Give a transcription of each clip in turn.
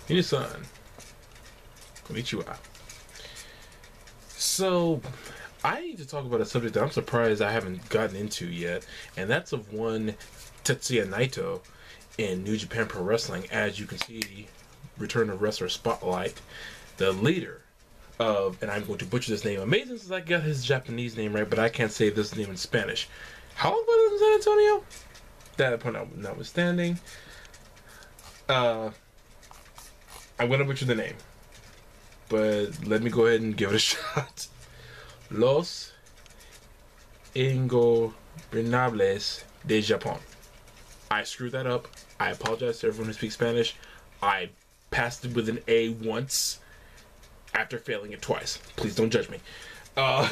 Minasan, konnichiwa. So, I need to talk about a subject that I'm surprised I haven't gotten into yet, and that's of one Tetsuya Naito in New Japan Pro Wrestling. As you can see, Return of Wrestler Spotlight, the leader of, and I'm going to butcher this name, amazing since I got his Japanese name right, but I can't say this name in Spanish. How long was it in San Antonio? That point notwithstanding, I'm gonna butcher the name, but let me go ahead and give it a shot. Los Ingobernables de Japón. I screwed that up. I apologize to everyone who speaks Spanish. I passed it with an A once after failing it twice. Please don't judge me. But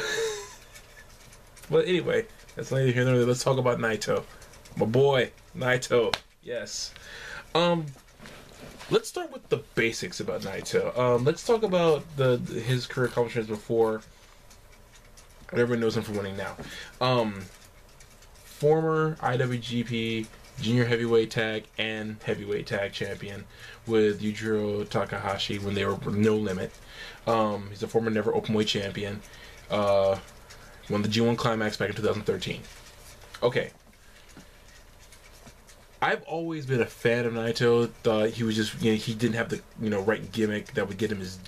anyway, that's neither here nor there. Let's talk about Naito. My boy, Naito. Yes. Let's start with the basics about Naito. Let's talk about his career accomplishments before everyone knows him for winning now. Former IWGP Junior Heavyweight Tag and Heavyweight Tag Champion with Yujiro Takahashi when they were No Limit. He's a former Never Openweight Champion. Won the G1 Climax back in 2013. Okay. I've always been a fan of Naito. Thought he was just, he didn't have the right gimmick that would get him his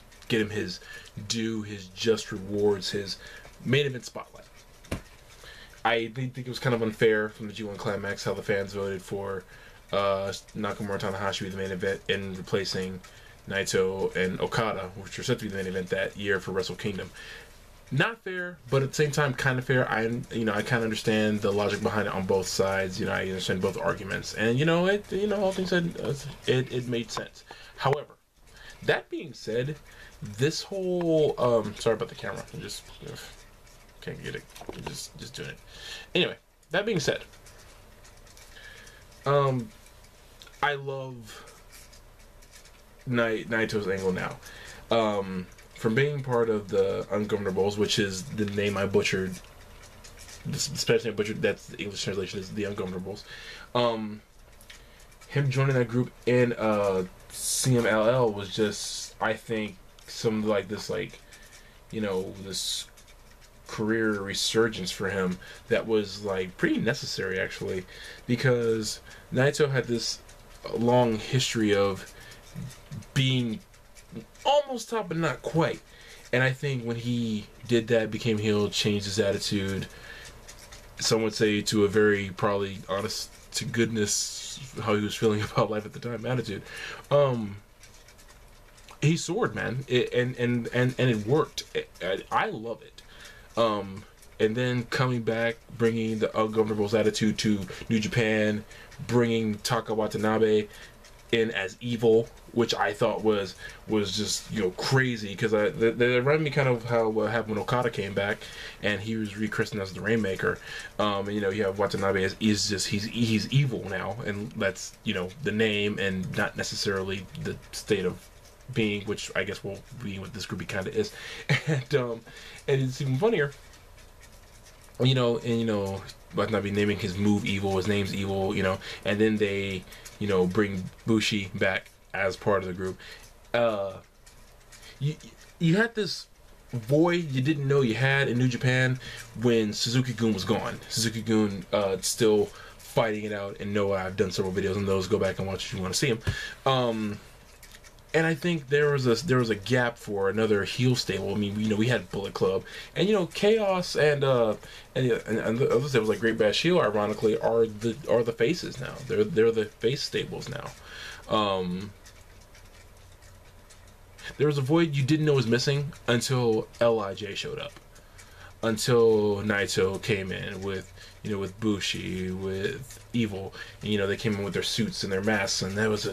due, his just rewards, his main event spotlight. I think it was kind of unfair from the G1 Climax how the fans voted for Nakamura Tanahashi to be the main event and replacing Naito and Okada, which were set to be the main event that year for Wrestle Kingdom. Not fair, but at the same time, kind of fair. I kind of understand the logic behind it on both sides. I understand both arguments, and all things said, it made sense. However, that being said, this whole sorry about the camera. I just can't get it. I'm just doing it. Anyway, that being said, I love Naito's angle now. From being part of the Ungovernables, which is the name I butchered, the Spanish name I butchered, that's the English translation is the Ungovernables. Him joining that group in CMLL was just, I think, some like this, this career resurgence for him that was pretty necessary actually, because Naito had this long history of being almost top but not quite, and I think when he did that, became heel, changed his attitude, some would say to a very probably honest to goodness how he was feeling about life at the time attitude, he soared, man. And it worked. I love it. And then coming back, bringing the Ungovernables attitude to New Japan, bringing Taka Watanabe in as evil, which I thought was just crazy, because they reminded me kind of how what happened when Okada came back and he was rechristened as the Rainmaker. You have Watanabe as he's evil now, and that's the name and not necessarily the state of being, which I guess will be what this groupie kind of is. And it's even funnier, Watanabe naming his move evil, his name's evil, and then they bring Bushi back as part of the group. You had this void you didn't know you had in New Japan when Suzuki-gun was gone. Suzuki-gun still fighting it out, and I've done several videos on those. Go back and watch if you want to see them. And I think there was a gap for another heel stable. I mean, we had Bullet Club, and Chaos and others that was Great Bash Heel, ironically, are the faces now. They're the face stables now. There was a void you didn't know was missing until LIJ showed up. Until Naito came in with Bushi, with Evil, and they came in with their suits and their masks, and that was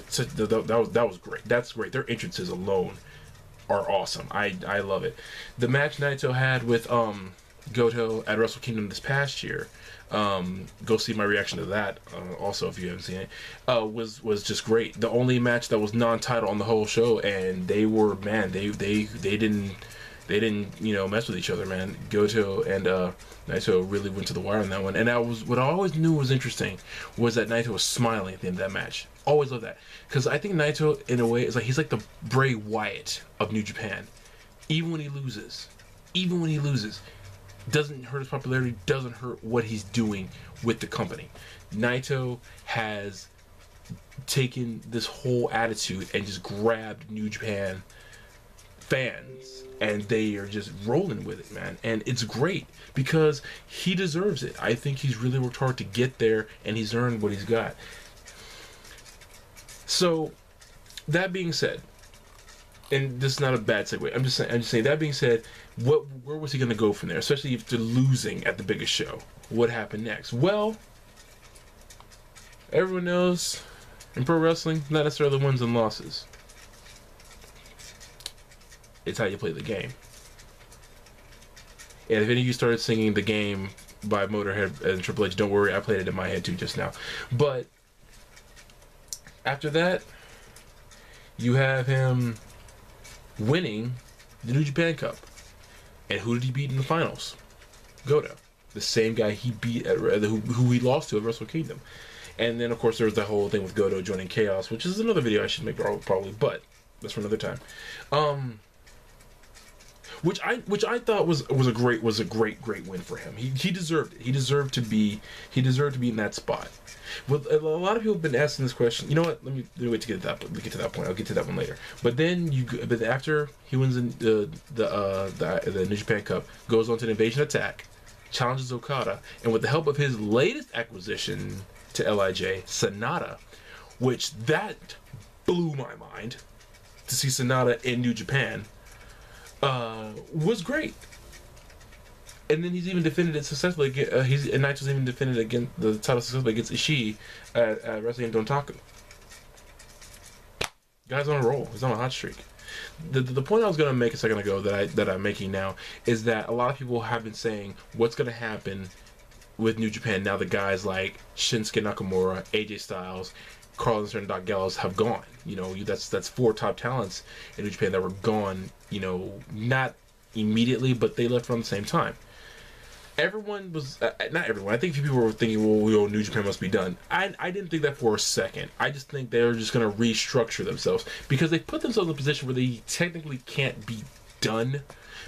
great. That's great. Their entrances alone are awesome. I love it. The match Naito had with Goto at Wrestle Kingdom this past year, go see my reaction to that also if you haven't seen it, was just great. The only match that was non-title on the whole show, and they they didn't, you know, mess with each other, man. Goto and Naito really went to the wire on that one. And what I always knew was interesting was that Naito was smiling at the end of that match. Always loved that, because I think Naito, in a way, is like, he's like the Bray Wyatt of New Japan. Even when he loses, doesn't hurt his popularity, doesn't hurt what he's doing with the company. Naito has taken this whole attitude and just grabbed New Japan fans, and they are just rolling with it, man. And it's great because he deserves it. I think he's really worked hard to get there, and he's earned what he's got. So, that being said, and this is not a bad segue, I'm just saying, that being said, where was he going to go from there? Especially after losing at the biggest show. What happened next? Well, everyone knows in pro wrestling, not necessarily wins and losses. It's how you play the game. And if any of you started singing The Game by Motorhead and Triple H, don't worry, I played it in my head too just now. But after that, you have him winning the New Japan Cup. And who did he beat in the finals? Goto. The same guy he beat at who he lost to at Wrestle Kingdom. And then, of course, there was the whole thing with Goto joining Chaos, which is another video I should make probably, but that's for another time. Which I thought was a great win for him. He deserved it. He deserved to be in that spot. Well, a lot of people have been asking this question. You know what? Let me wait to get to that point. I'll get to that one later. But then but after he wins the New Japan Cup, goes on to an Invasion Attack, challenges Okada, and with the help of his latest acquisition to LIJ, Sonata, which that blew my mind to see Sonata in New Japan, was great. And then he's even defended it successfully. Naito's even defended against the title successfully against Ishii at Wrestling Dontaku. Guy's on a roll. He's on a hot streak. The point I was going to make a second ago that I'm making now is that a lot of people have been saying what's going to happen with New Japan now that guys like Shinsuke Nakamura, AJ Styles, Carlos and Doc Gallows have gone. You know, that's 4 top talents in New Japan that were gone, you know, not immediately, but they left around the same time. Everyone was, not everyone, I think a few people were thinking, well, New Japan must be done. I didn't think that for a second. I just think they're just going to restructure themselves because they put themselves in a position where they technically can't be done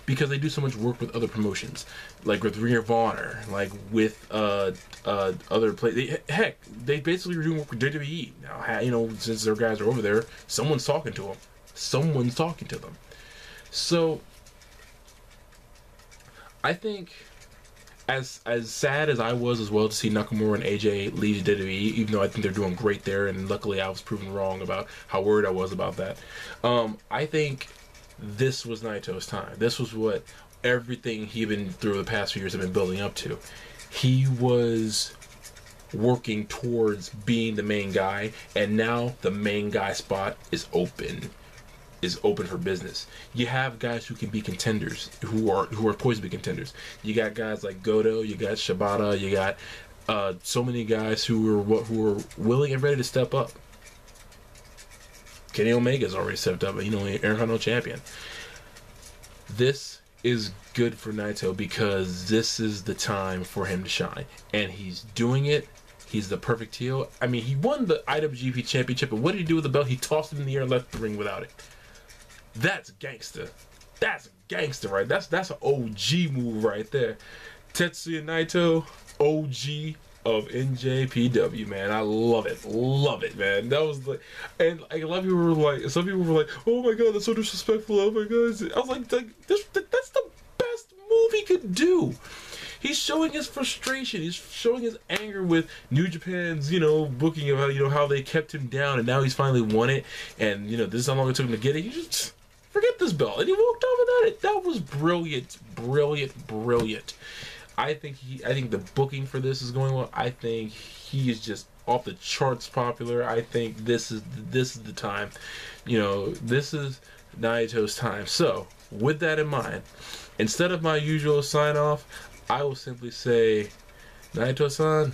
because they do so much work with other promotions, like with Ring of Honor, like with other places. Heck, they basically are doing work with WWE now. You know, since their guys are over there, someone's talking to them. Someone's talking to them. So, I think, as sad as I was as well to see Nakamura and AJ leave WWE, even though I think they're doing great there, and luckily I was proven wrong about how worried I was about that. I think this was Naito's time. This was what everything he'd been through the past few years have been building up to. He was working towards being the main guy, and now the main guy spot is open for business. You have guys who can be contenders, who are poised to be contenders. You got guys like Goto, you got Shibata, you got so many guys who are willing and ready to step up. Kenny Omega's already stepped up, you know, Intercontinental Champion. This is good for Naito because this is the time for him to shine, and he's doing it. He's the perfect heel. I mean, he won the IWGP Championship, but what did he do with the belt? He tossed it in the air and left the ring without it. That's gangster. That's gangster, right? That's an OG move right there. Tetsuya Naito, OG of NJPW, man. I love it, man. That was like, and like, a lot of people were like, some people were like, oh my god, that's so disrespectful. Oh my god, I was like that's the best move he could do. He's showing his frustration. He's showing his anger with New Japan's, you know, booking of how, you know, how they kept him down, and now he's finally won it. And you know, this is how long it took him to get it. You just forget this belt, and he walked off without it. That was brilliant. I think the booking for this is going well. I think he is just off the charts popular. I think this is the time. You know, this is Naito's time. So, with that in mind, instead of my usual sign off, I will simply say, Naito-san,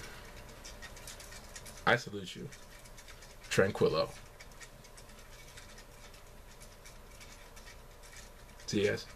I salute you. Tranquillo. See you guys.